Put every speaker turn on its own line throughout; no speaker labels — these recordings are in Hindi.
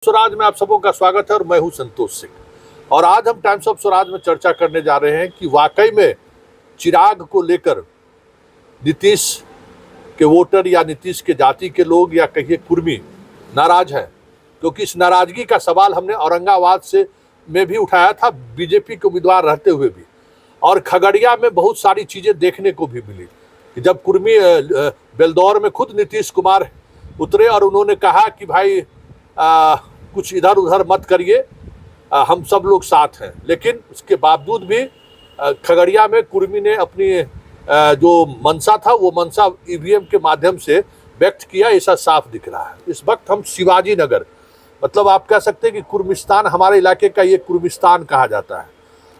स्वराज में आप सबों का स्वागत है और मैं हूं संतोष सिंह। और आज हम टाइम्स ऑफ स्वराज में चर्चा करने जा रहे हैं कि वाकई में चिराग को लेकर नीतीश के वोटर या नीतीश के जाति के लोग या कहिए कुर्मी नाराज हैं, क्योंकि इस नाराजगी का सवाल हमने औरंगाबाद से में भी उठाया था, बीजेपी के उम्मीदवार रहते हुए भी। और खगड़िया में बहुत सारी चीज़ें देखने को भी मिली कि जब कुर्मी बेलदौर में खुद नीतीश कुमार उतरे और उन्होंने कहा कि भाई कुछ इधर उधर मत करिए, हम सब लोग साथ हैं। लेकिन उसके बावजूद भी खगड़िया में कुर्मी ने अपनी जो मंशा था वो मंशा ईवीएम के माध्यम से व्यक्त किया, ऐसा साफ दिख रहा है। इस वक्त हम शिवाजी नगर, मतलब आप कह सकते हैं कि कुर्मिस्तान, हमारे इलाके का ये कुर्मिस्तान कहा जाता है।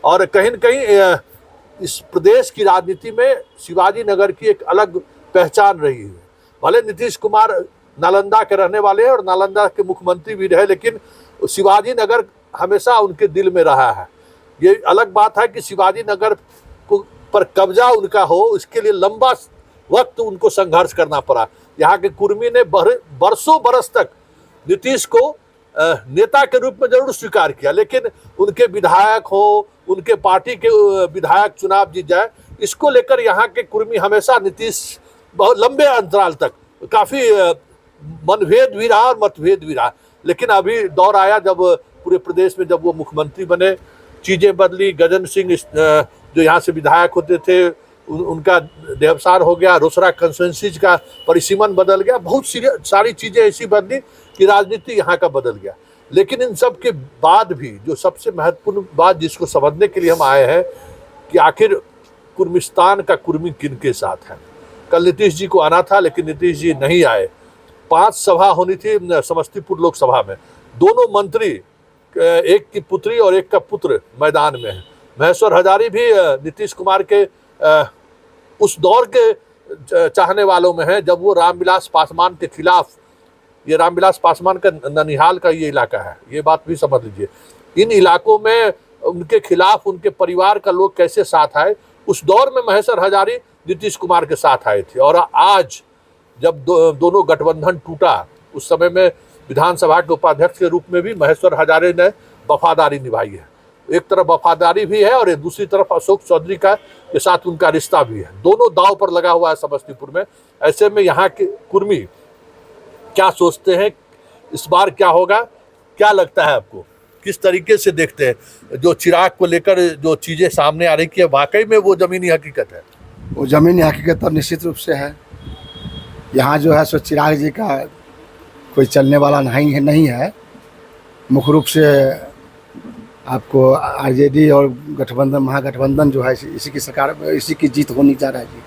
और कहीं न कहीं इस प्रदेश की राजनीति में शिवाजी नगर की एक अलग पहचान रही है। भले नीतीश कुमार नालंदा के रहने वाले हैं और नालंदा के मुख्यमंत्री भी रहे, लेकिन शिवाजी नगर हमेशा उनके दिल में रहा है। ये अलग बात है कि शिवाजी नगर पर कब्जा उनका हो, इसके लिए लंबा वक्त उनको संघर्ष करना पड़ा। यहाँ के कुर्मी ने बरसों बरस तक नीतीश को नेता के रूप में जरूर स्वीकार किया, लेकिन उनके विधायक हो, उनके पार्टी के विधायक चुनाव जीत जाए, इसको लेकर यहाँ के कुर्मी हमेशा नीतीश बहुत लंबे अंतराल तक काफ़ी मनभेद भी रहा और मतभेद भी रहा। लेकिन अभी दौर आया जब पूरे प्रदेश में जब वो मुख्यमंत्री बने, चीज़ें बदली। गजन सिंह जो यहाँ से विधायक होते थे उनका देहावसान हो गया, रोसड़ा कंस्टिट्यूएंसी का परिसीमन बदल गया, बहुत सारी चीज़ें ऐसी बदली कि राजनीति यहाँ का बदल गया। लेकिन इन सब के बाद भी जो सबसे महत्वपूर्ण बात जिसको समझने के लिए हम आए हैं कि आखिर कुर्मिस्तान का कुर्मी किन के साथ है। कल नीतीश जी को आना था, लेकिन नीतीश जी नहीं आए। 5 सभा होनी थी समस्तीपुर लोकसभा में। दोनों मंत्री, एक की पुत्री और एक का पुत्र मैदान में है। महेश्वर हजारी भी नीतीश कुमार के उस दौर के चाहने वालों में है जब वो रामविलास पासवान के खिलाफ, ये रामविलास पासवान का ननिहाल का ये इलाका है, ये बात भी समझ लीजिए। इन इलाकों में उनके खिलाफ उनके परिवार का लोग कैसे साथ आए, उस दौर में महेश्वर हजारी नीतीश कुमार के साथ आए थे। और आज जब दोनों गठबंधन टूटा, उस समय में विधानसभा के उपाध्यक्ष के रूप में भी महेश्वर हजारे ने वफादारी निभाई है। एक तरफ वफादारी भी है और दूसरी तरफ अशोक चौधरी का के साथ उनका रिश्ता भी है। दोनों दांव पर लगा हुआ है समस्तीपुर में। ऐसे में यहाँ के कुर्मी क्या सोचते हैं, इस बार क्या होगा, क्या लगता है आपको, किस तरीके से देखते हैं जो चिराग को लेकर जो चीज़ें सामने आ रही कि वाकई में वो ज़मीनी हकीकत है?
वो ज़मीनी हकीकत तो निश्चित रूप से है। यहाँ जो है सो चिराग जी का कोई चलने वाला नहीं है। मुख्य रूप से आपको आरजेडी और गठबंधन, महागठबंधन जो है इसी की सरकार, इसी की जीत होनी जा रहा है जी।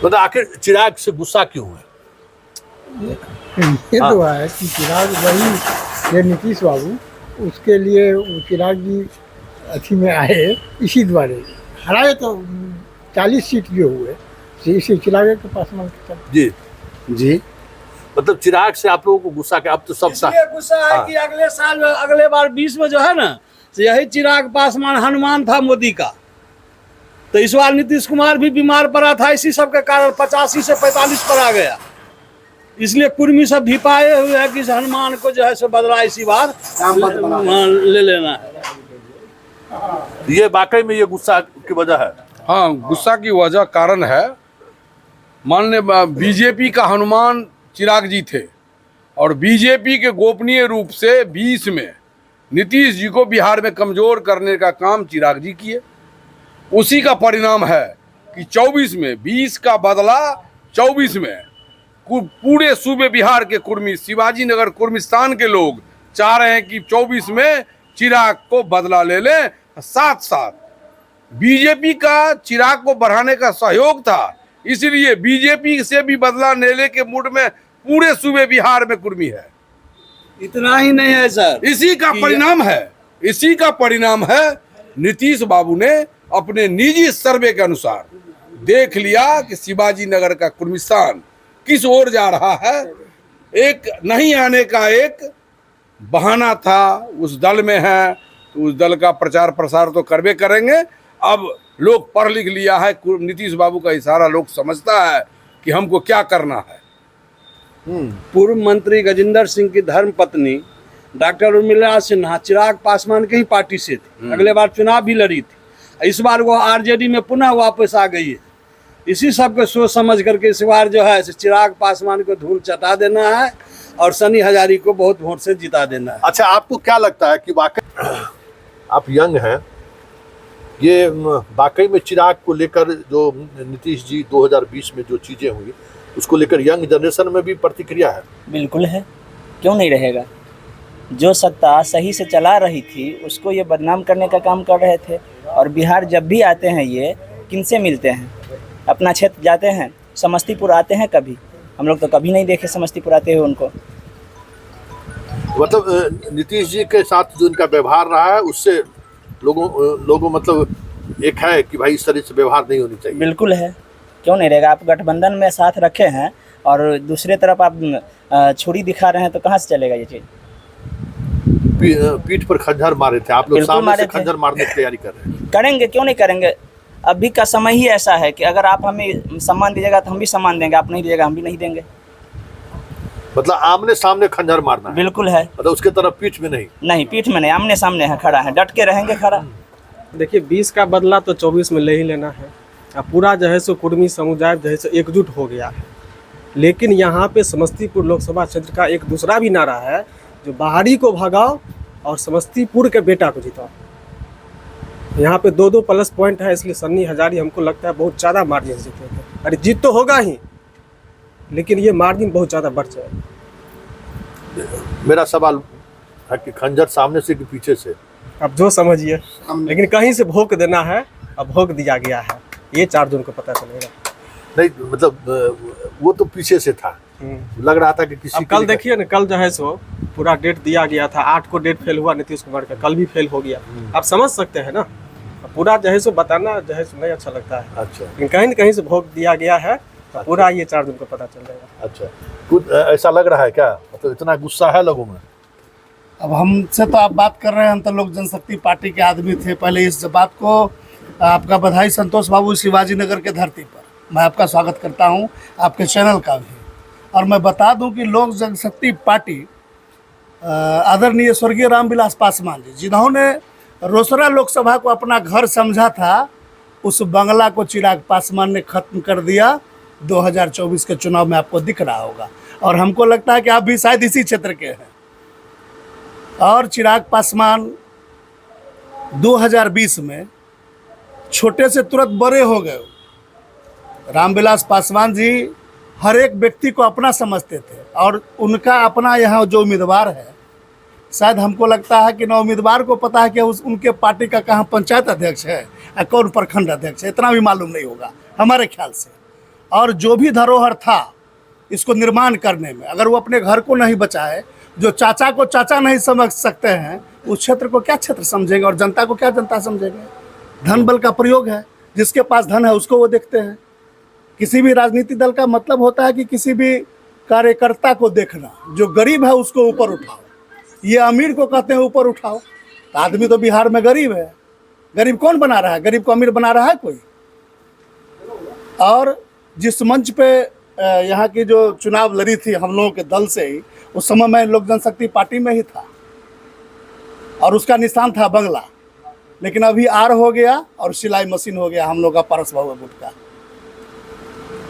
तो आखिर चिराग से गुस्सा क्यों है?
ये तो है कि चिराग वही ये नीतीश बाबू, उसके लिए चिराग जी अच्छी में आए, इसी द्वारे हराए तो 40 सीट जो हुए इसी चिराग के पास
जी
जी।
मतलब चिराग से आप लोगों को गुस्सा, क्या अब तो सब
गुस्सा है कि अगले साल, अगले बार 20 में जो है ना, तो यही चिराग पासवान हनुमान था मोदी का। तो इस बार नीतीश कुमार भी बीमार पड़ा था, इसी सब के कारण 85 से 45 पर आ गया। इसलिए कुर्मी सब भी पाए हुए हैं कि हनुमान को जो है सो बदला इसी बार ले लेना है।
ये वाकई में ये गुस्सा की वजह है?
हाँ, गुस्सा की वजह कारण है, मान ले बीजेपी का हनुमान चिराग जी थे और बीजेपी के गोपनीय रूप से 20 में नीतीश जी को बिहार में कमजोर करने का काम चिराग जी किए। उसी का परिणाम है कि 24 में 20 का बदला 24 में पूरे सूबे बिहार के कुर्मी, शिवाजी नगर कुर्मिस्तान के लोग चाह रहे हैं कि 24 में चिराग को बदला ले लें। साथ साथ बीजेपी का चिराग को बढ़ाने का सहयोग था, इसलिए बीजेपी से भी बदला लेने के मूड में पूरे सूबे बिहार में कुर्मी है।
इतना ही नहीं है सर,
इसी का परिणाम है नीतीश बाबू ने अपने निजी सर्वे के अनुसार देख लिया कि शिवाजी नगर का कुर्मिस्तान किस ओर जा रहा है। एक नहीं आने का एक बहाना था, उस दल में है तो उस दल का प्रचार प्रसार तो करवे करेंगे। अब लोग पढ़ लिख लिया है, नीतीश बाबू का इशारा लोग समझता है कि हमको क्या करना है।
पूर्व मंत्री गजेंद्र सिंह की धर्मपत्नी डॉक्टर उर्मिला सिन्हा चिराग पासवान के ही पार्टी से थी, अगले बार चुनाव भी लड़ी थी। इस बार वो आरजेडी में पुनः वापस आ गई है। इसी सब को सोच समझ करके इस बार जो है चिराग पासवान को धूल चटा देना है और सनी हजारी को बहुत वोट से जिता देना है।
अच्छा, आपको क्या लगता है कि वाकई आप यंग हैं, ये वाकई में चिराग को लेकर जो नीतीश जी 2020 में जो चीजें हुई उसको लेकर यंग जनरेशन में भी प्रतिक्रिया है?
बिल्कुल है, क्यों नहीं रहेगा। जो सत्ता सही से चला रही थी उसको ये बदनाम करने का काम कर रहे थे। और बिहार जब भी आते हैं ये किनसे मिलते हैं? अपना क्षेत्र जाते हैं, समस्तीपुर आते हैं कभी? हम लोग तो कभी नहीं देखे समस्तीपुर आते हुए उनको।
मतलब नीतीश जी के साथ जो इनका व्यवहार रहा है उससे लोगों मतलब एक है कि भाई इस तरह से व्यवहार नहीं होनी चाहिए।
बिल्कुल है, क्यों नहीं रहेगा। आप गठबंधन में साथ रखे हैं और दूसरे तरफ आप छुरी दिखा रहे हैं तो कहाँ से चलेगा ये चीज़?
पीठ पर खंजर मारे थे आप लोग,
बिल्कुल
सामने
मारे
से
थे।
खंजर मारने की तैयारी कर रहे हैं।
करेंगे, क्यों नहीं करेंगे। अभी का समय ही ऐसा है कि अगर आप हमें सम्मान दीजिएगा तो हम भी सम्मान देंगे, आप नहीं दीजिएगा हम भी नहीं देंगे।
मतलब आमने सामने खंजर मारना है।
बिल्कुल है।
मतलब उसके तरफ पीठ में नहीं?
नहीं, पीठ में नहीं, आमने सामने है, खड़ा है, डट के रहेंगे खड़ा।
देखिए 20 का बदला तो 24 में ले ही लेना है। अब पूरा जो है सो कुर्मी समुदाय जो है सो एकजुट हो गया है। लेकिन यहाँ पे समस्तीपुर लोकसभा क्षेत्र का एक दूसरा भी नारा है, जो बाहरी को भगाओ और समस्तीपुर के बेटा को जिताओ। यहाँ पे 2-2 प्लस पॉइंट है, इसलिए सन्नी हजारी हमको लगता है बहुत ज़्यादा मार्जिन से जीते थे। अरे जीत तो होगा ही, लेकिन ये मार्जिन बहुत ज़्यादा बढ़ जाएगा।
मेरा सवाल है कि खंजर सामने से कि पीछे से?
अब जो समझिए, लेकिन कहीं से भोंक देना है, अब भोंक दिया गया है, ये 4 जून को पता चलेगा।
नहीं मतलब वो तो पीछे से था, लग रहा था कि किसी
अब कल देखिए ना, कल जो है सो पूरा डेट दिया गया था, 8 को डेट फेल हुआ नीतीश कुमार का, कल भी फेल हो गया। आप समझ सकते हैं ना, पूरा जो है सो बताना जो है सो नहीं अच्छा लगता है।
अच्छा,
लेकिन कहीं न कहीं से भोग दिया गया है, तो पूरा ये 4 दिन को पता चल जाएगा।
अच्छा, कुछ ऐसा लग रहा है क्या? मतलब इतना गुस्सा है लोगों में?
अब हमसे तो आप बात कर रहे हैं, हम तो लोक जनशक्ति पार्टी के आदमी थे। पहले इस बात को आपका बधाई संतोष बाबू, शिवाजी नगर के धरती पर मैं आपका स्वागत करता हूं, आपके चैनल का भी। और मैं बता दूं कि लोक जनशक्ति पार्टी आदरणीय स्वर्गीय रामविलास पासवान जी, जिन्होंने रोसड़ा लोकसभा को अपना घर समझा था, उस बंगला को चिराग पासवान ने खत्म कर दिया। 2024 के चुनाव में आपको दिख रहा होगा। और हमको लगता है कि आप भी शायद इसी क्षेत्र के हैं। और चिराग पासवान 2020 में छोटे से तुरंत बड़े हो गए। रामविलास पासवान जी हर एक व्यक्ति को अपना समझते थे और उनका अपना यहाँ जो उम्मीदवार है, शायद हमको लगता है कि न उम्मीदवार को पता है कि उनके पार्टी का कहाँ पंचायत अध्यक्ष है या कौन प्रखंड अध्यक्ष है, इतना भी मालूम नहीं होगा हमारे ख्याल से। और जो भी धरोहर था इसको निर्माण करने में, अगर वो अपने घर को नहीं बचाए, जो चाचा को चाचा नहीं समझ सकते हैं, उस क्षेत्र को क्या क्षेत्र समझेंगे और जनता को क्या जनता समझेंगे? धन बल का प्रयोग है, जिसके पास धन है उसको वो देखते हैं। किसी भी राजनीतिक दल का मतलब होता है कि किसी भी कार्यकर्ता को देखना, जो गरीब है उसको ऊपर उठाओ। ये अमीर को कहते हैं ऊपर उठाओ। तो आदमी तो बिहार में गरीब है, गरीब कौन बना रहा है? गरीब को अमीर बना रहा है कोई? और जिस मंच पे यहाँ की जो चुनाव लड़ी थी हम लोगों के दल से ही, उस समय मैं लोक जनशक्ति पार्टी में ही था और उसका निशान था बंगला। लेकिन अभी आर हो गया और सिलाई मशीन हो गया हम लोग का, पारस बाबू गुट का।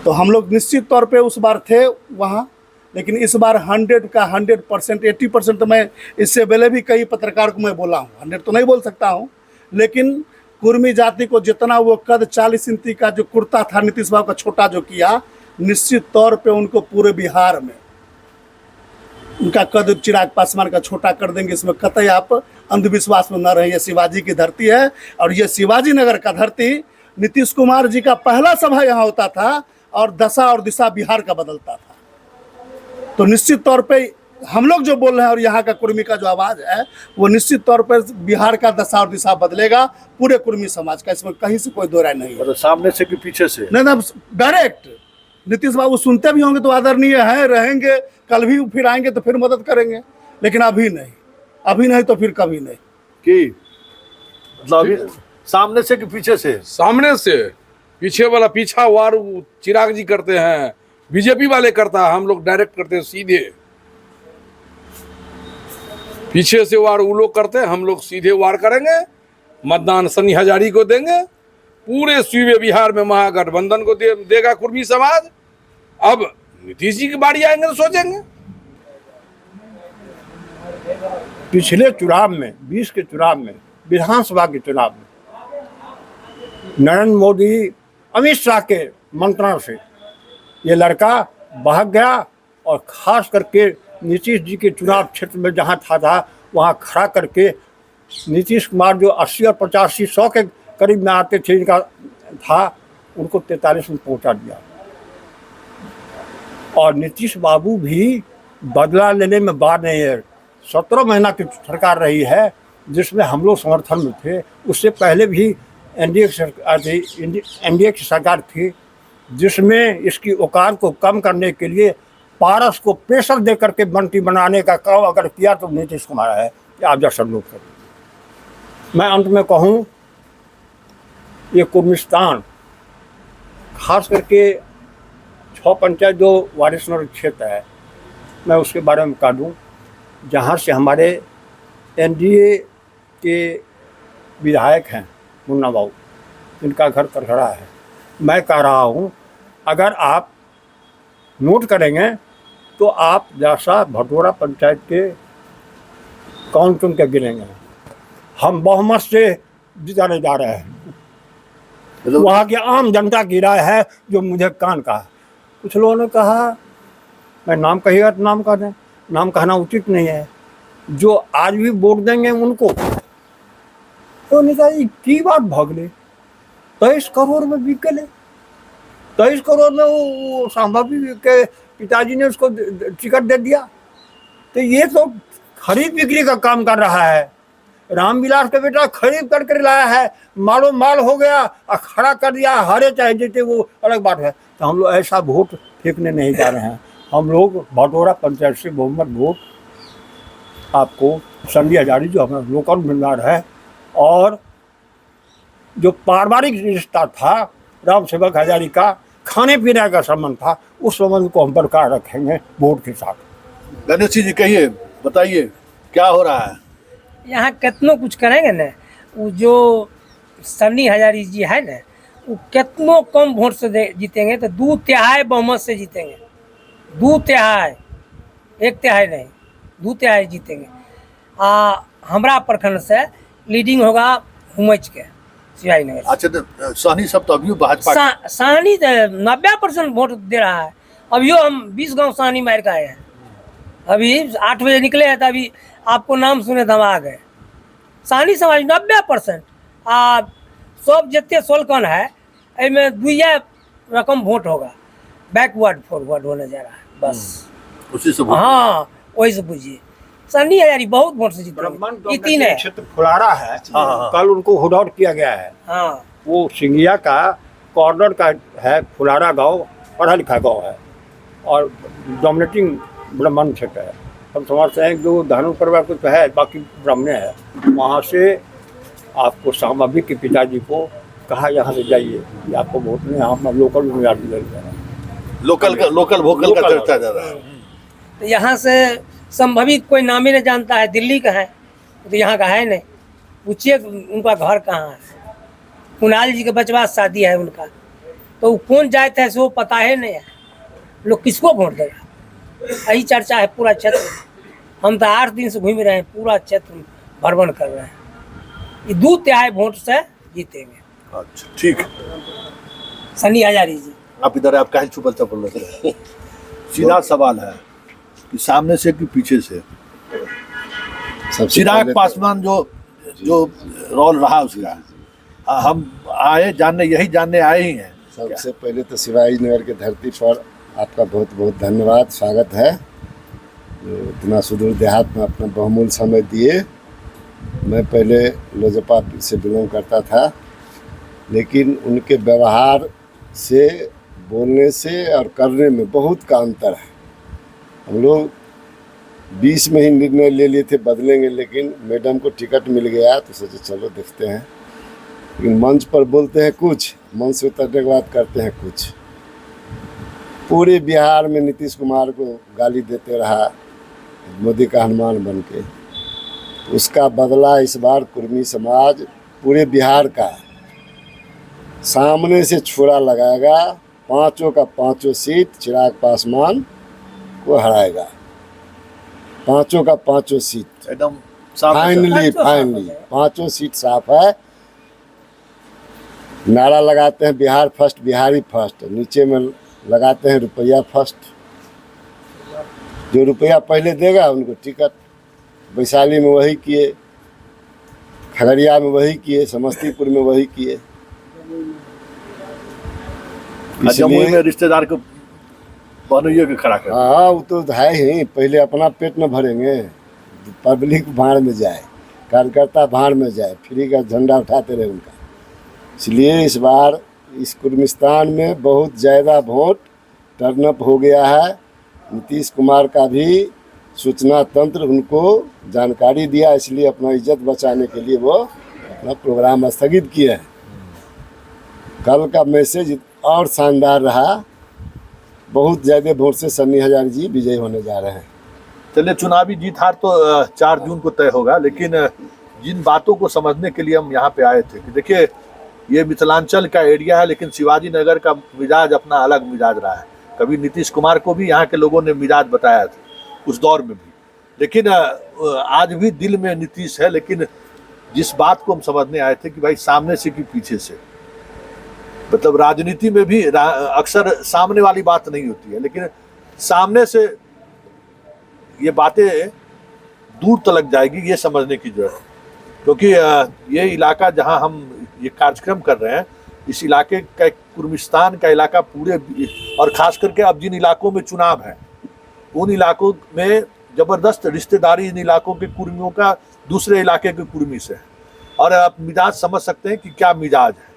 तो हम लोग निश्चित तौर पे उस बार थे वहाँ, लेकिन इस बार 100 का 100%, 80% तो मैं इससे पहले भी कई पत्रकार को मैं बोला हूँ, 100 तो नहीं बोल सकता हूँ, लेकिन कुर्मी जाति को जितना वो कद 40 इंची का जो कुर्ता था नीतीश बाबू का छोटा जो किया, निश्चित तौर पे उनको पूरे बिहार में उनका कद चिराग पासवान का छोटा कर देंगे। इसमें कतई आप अंधविश्वास में न रहे। ये शिवाजी की धरती है और ये शिवाजी नगर का धरती। नीतीश कुमार जी का पहला सभा यहाँ होता था और दशा और दिशा बिहार का बदलता था। तो निश्चित तौर पे हम लोग जो बोल रहे हैं और यहाँ का कुर्मी का जो आवाज़ है, वो निश्चित तौर पर बिहार का दशा और दिशा बदलेगा, पूरे कुर्मी समाज का। इसमें कहीं से कोई दो राय नहीं है।
मतलब सामने से कि पीछे से?
नहीं ना, डायरेक्ट। नीतीश बाबू सुनते भी होंगे तो आदरणीय हैं, रहेंगे, कल भी फिर आएंगे तो फिर मदद करेंगे, लेकिन अभी नहीं। अभी नहीं तो फिर कभी नहीं।
कि मतलब अभी सामने से कि पीछे से?
सामने से। पीछे वाला पीछा वार चिराग जी करते हैं, बीजेपी वाले करता है, हम लोग डायरेक्ट करते हैं सीधे। पीछे से वार वो लोग करते हैं, हम लोग सीधे वार करेंगे, मतदान सन्नी हजारी को देंगे, पूरे सूबे बिहार में महागठबंधन को देगा कुर्मी समाज। अब नीतीश जी की बारी आएंगे तो सोचेंगे।
पिछले चुनाव में 20 के चुनाव में, विधानसभा के चुनाव में, नरेंद्र मोदी अमित शाह के मंत्रणा से ये लड़का भाग गया और खास करके नीतीश जी के चुनाव क्षेत्र में जहाँ था वहाँ खड़ा करके नीतीश कुमार जो 80 और 85 100 के करीब में आते थे, इनका था, उनको 43 में पहुँचा दिया। और नीतीश बाबू भी बदला लेने में बात नहीं है। 17 महीना की सरकार रही है जिसमें हम लोग समर्थन में थे। उससे पहले भी एनडीए की सरकार थी जिसमें इसकी औकात को कम करने के लिए पारस को प्रेशर दे करके मंत्री बनाने का काम अगर किया तो नीतीश कुमार है कि आप जैसा लोग करें। मैं अंत में कहूँ, ये कुर्मिस्तान खास करके 6 पंचायत जो वारिसनगर क्षेत्र है, मैं उसके बारे में कह दूँ, जहाँ से हमारे एनडीए के विधायक हैं मुन्ना बाबू, इनका घर करखड़ा है। मैं कह रहा हूँ अगर आप नोट करेंगे तो आप जैसा भटोरा पंचायत के कौन चुन के गिनेंगे। हम बहुमत से जिताने जा रहे हैं। वहाँ की आम जनता की राय है जो मुझे कान कहा। कुछ लोगों ने कहा मैं नाम कहिएगा तो नाम कह दें, नाम कहना उचित नहीं है। जो आज भी वोट देंगे उनको तो नेताजी की बात भागले 23 करोड़ में बिकले। 23 करोड़ में वो संभावी के पिताजी ने उसको टिकट दे दिया। तो ये तो खरीद बिक्री का काम कर रहा है। रामविलास का बेटा खरीद करके लाया है, मालो माल हो गया और खड़ा कर दिया, हारे चाहे जीते वो अलग बात है। तो हम लोग ऐसा वोट फेंकने नहीं जा रहे हैं। हम लोग भटोरा पंचायत से बहुमत वोट आपको सन्नी हजारी जो हमारा लोकल उम्मीदवार है और जो पारिवारिक रिश्ता था राम सेवक हजारी का, खाने पीने का संबंध था, उस संबंध को हम बरकरार रखेंगे वोट के साथ।
गणेश जी कहिए, बताइए क्या हो रहा है
यहाँ? कितनों कुछ करेंगे न, वो जो सन्नी हजारी जी है न, वो कितनों कम वोट से जीतेंगे तो 2/3 बहुमत से जीतेंगे। 2/3, 1/3 नहीं, 2/3 जीतेंगे। हमरा प्रखंड से लीडिंग होगा हुमच के सिवाई नगर।
अच्छा, तो सहनी सब तो अभी भाजपा
सहनी 90% वोट दे रहा है। अभियो हम 20 गांव सहनी मार के आए हैं। अभी 8 बजे निकले हैं तो अभी आपको नाम सुने तो हम आ गए। सहनी समाज 90%। सब जितने सोलकन है इनमें 2 रकम वोट होगा। बैकवर्ड फॉरवर्ड होने जा रहा है बस,
उसी से।
हाँ, वही से बुझिए सन्नी हजारी बहुत वोट से जीते। इतने
क्षेत्र फुलारा है। कल उनको हुड आउट किया गया है।
हाँ,
वो सिंगिया का कॉर्नर का है। फुलारा गांव पढ़ा लिखा गांव है और डोमिनेटिंग ब्राह्मण क्षेत्र है। हम समझते हैं जो धानु परिवार कुछ है, बाकी ब्राह्मण है। वहाँ से आपको सामावी के पिताजी को कहा यहाँ से जाइए, ये आपको वोट नहीं, आप लोकल उम्मीदवार ले रहे हैं।
लोकल वोकल का चर्चा जा रहा है।
तो यहाँ से संभवित कोई नाम ही नहीं जानता है। दिल्ली का है तो यहाँ का है नहीं। पूछिए उनका घर कहाँ है। कुणाल जी के बचवा शादी है उनका, तो वो कौन जात है सो पता है नहीं है। लोग किसको वोट देगा, यही चर्चा है पूरा क्षेत्र। हम तो 8 दिन से घूम रहे हैं, पूरा क्षेत्र भ्रमण कर रहे हैं। ये 2/3 वोट से जीतेंगे।
अच्छा, ठीक।
सन्नी हजारी जी
आप इधर, आप कहीं छुपल चपल रहे हैं। सीधा सवाल है कि सामने से कि पीछे से। चिराग पासवान जो रोल रहा उसका, हम आए जानने, यही जानने आए ही हैं।
सबसे पहले तो शिवाजी नगर की धरती पर आपका बहुत बहुत धन्यवाद, स्वागत है। जो इतना सुदूर देहात में अपना बहुमूल्य समय दिए। मैं पहले लोजपा से बिलोंग करता था, लेकिन उनके व्यवहार से, बोलने से और करने में बहुत का अंतर है। हम लोग 20 में ही निर्णय ले लिए थे बदलेंगे, लेकिन मैडम को टिकट मिल गया तो सोचे चलो देखते हैं। लेकिन मंच पर बोलते हैं कुछ, मंच से उतरने के बाद करते हैं कुछ। पूरे बिहार में नीतीश कुमार को गाली देते रहा, मोदी का हनुमान बन के। उसका बदला इस बार कुर्मी समाज पूरे बिहार का सामने से छुरा लगाएगा, पांचों का पांचों सीट चिराग पासवान को हराएगा, पांचों का पांचों सीट
एकदम
फाइनली पांचों सीट साफ है। नारा लगाते हैं बिहार फर्स्ट, बिहारी फर्स्ट, नीचे में लगाते हैं रुपया फर्स्ट। जो रुपया पहले देगा उनको टिकट। वैशाली में वही किए, खगड़िया में वही किए, समस्तीपुर में वही किए।
जमुई में रिश्तेदार को बनइए के खड़ा कर।
हाँ, वो तो है ही। पहले अपना पेट न भरेंगे, पब्लिक भाड़ में जाए, कार्यकर्ता भाड़ में जाए, फ्री का झंडा उठाते रहे उनका। इसलिए इस बार इस कुर्मिस्तान में बहुत ज़्यादा वोट टर्नअप हो गया है। नीतीश कुमार का भी सूचना तंत्र उनको जानकारी दिया, इसलिए अपना इज्जत बचाने के लिए वो अपना प्रोग्राम स्थगित किए हैं। कल का मैसेज और शानदार रहा, बहुत ज़्यादा वोट से सन्नी हज़ार जी विजयी होने जा रहे हैं।
चलिए, चुनावी जीत हार तो 4 जून को तय होगा, लेकिन जिन बातों को समझने के लिए हम यहाँ पे आए थे कि देखिए ये मिथिलांचल का एरिया है, लेकिन शिवाजी नगर का मिजाज अपना अलग मिजाज रहा है। कभी नीतीश कुमार को भी यहाँ के लोगों ने मिजाज बताया था उस दौर में भी, लेकिन आज भी दिल में नीतीश है। लेकिन जिस बात को हम समझने आए थे कि भाई सामने से कि पीछे से, मतलब राजनीति में भी अक्सर सामने वाली बात नहीं होती है, लेकिन सामने से ये बातें दूर तक जाएगी, ये समझने की जरूरत है। क्योंकि ये इलाका जहां हम ये कार्यक्रम कर रहे हैं, इस इलाके का कुर्मिस्तान का इलाका पूरे, और खास करके अब जिन इलाकों में चुनाव है उन इलाकों में ज़बरदस्त रिश्तेदारी इन इलाकों के कुर्मियों का दूसरे इलाके के कुर्मी से है, और आप मिजाज समझ सकते हैं कि क्या मिजाज है।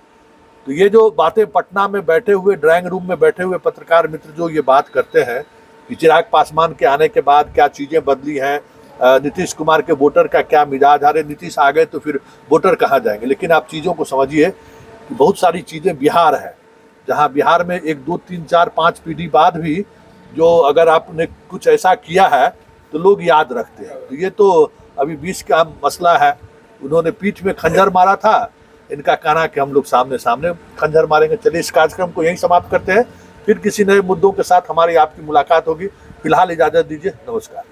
तो ये जो बातें पटना में बैठे हुए ड्राइंग रूम में बैठे हुए पत्रकार मित्र जो ये बात करते हैं कि चिराग पासवान के आने के बाद क्या चीज़ें बदली हैं, नीतीश कुमार के वोटर का क्या मिजाज, अरे नीतीश आ गए तो फिर वोटर कहाँ जाएंगे। लेकिन आप चीज़ों को समझिए कि बहुत सारी चीज़ें बिहार है, जहाँ बिहार में 1, 2, 3, 4, 5 पीढ़ी बाद भी जो अगर आपने कुछ ऐसा किया है तो लोग याद रखते हैं। तो ये तो अभी 20 का मसला है, उन्होंने पीठ में खंजर मारा था, इनका कहना कि हम लोग सामने सामने खंजर मारेंगे। चलिए, इस कार्यक्रम को यहीं समाप्त करते हैं, फिर किसी नए मुद्दों के साथ हमारी आपकी मुलाकात होगी। फिलहाल इजाज़त दीजिए, नमस्कार।